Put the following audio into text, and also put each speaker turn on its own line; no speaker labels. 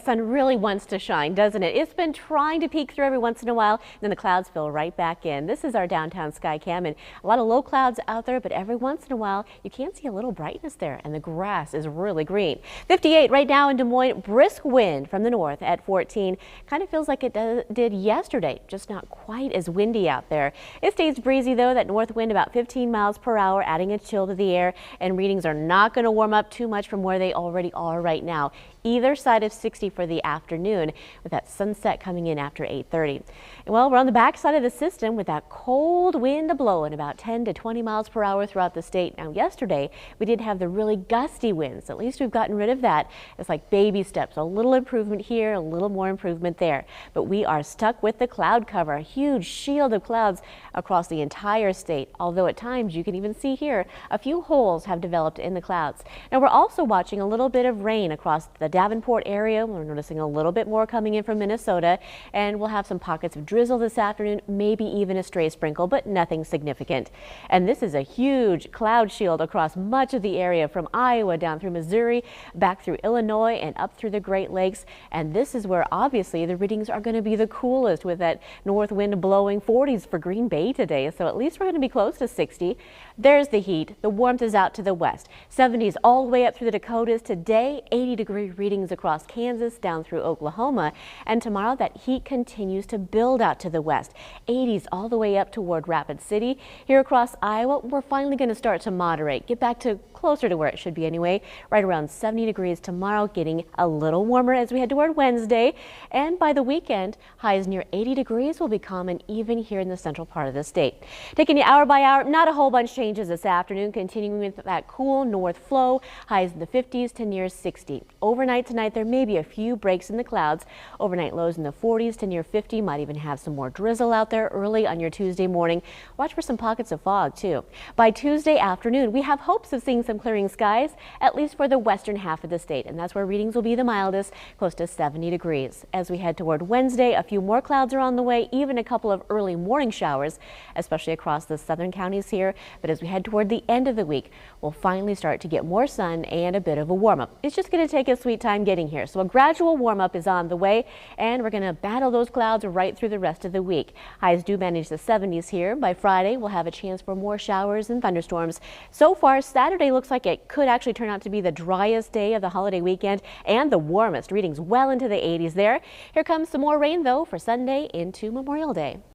sun really wants to shine, doesn't it? It's been trying to peek through every once in a while, then the clouds fill right back in. This is our downtown sky cam, and a lot of low clouds out there, but every once in a while you can see a little brightness there, and the grass is really green. 58 right now in Des Moines. Brisk wind from the north at 14. Kind of feels like it did yesterday, just not quite as windy out there. It stays breezy though, that north wind about 15 miles per hour, adding a chill to the air, and readings are not going to warm up too much from where they already are right now. Either side of 60 for the afternoon, with that sunset coming in after 8:30. And well, we're on the back side of the system with that cold wind blowing about 10 to 20 miles per hour throughout the state. Now, yesterday we did have the really gusty winds. At least we've gotten rid of that. It's like baby steps, a little improvement here, a little more improvement there. But we are stuck with the cloud cover, a huge shield of clouds across the entire state. Although at times you can even see here a few holes have developed in the clouds. Now, we're also watching a little bit of rain across the Davenport area. We're noticing a little bit more coming in from Minnesota, and we'll have some pockets of drizzle this afternoon, maybe even a stray sprinkle, but nothing significant. And this is a huge cloud shield across much of the area from Iowa down through Missouri, back through Illinois and up through the Great Lakes. And this is where obviously the readings are going to be the coolest, with that north wind blowing 40s for Green Bay today. So at least we're going to be close to 60. There's the heat. The warmth is out to the west. 70s all the way up through the Dakotas today, 80-degree readings across Kansas down through Oklahoma. And tomorrow that heat continues to build out to the west. 80s all the way up toward Rapid City. Here across Iowa, we're finally going to start to moderate, get back to closer to where it should be anyway, right around 70 degrees tomorrow, getting a little warmer as we head toward Wednesday. And by the weekend, highs near 80 degrees will be common even here in the central part of the state. Taking you hour by hour, not a whole bunch changes this afternoon, continuing with that cool north flow, highs in the 50s to near 60. Overnight tonight, there may be a few breaks in the clouds. Overnight lows in the 40s to near 50. Might even have some more drizzle out there early on your Tuesday morning. Watch for some pockets of fog too. By Tuesday afternoon, we have hopes of seeing some clearing skies, at least for the western half of the state, and that's where readings will be the mildest, close to 70 degrees. As we head toward Wednesday, a few more clouds are on the way, even a couple of early morning showers, especially across the southern counties here. But as we head toward the end of the week, we'll finally start to get more sun and a bit of a warm up. It's just going to take a sweet time getting here. So a gradual warm up is on the way, and we're going to battle those clouds right through the rest of the week. Highs do manage the 70s here. By Friday, we'll have a chance for more showers and thunderstorms. So far, Saturday looks like it could actually turn out to be the driest day of the holiday weekend and the warmest, readings well into the 80s there. Here comes some more rain though for Sunday into Memorial Day.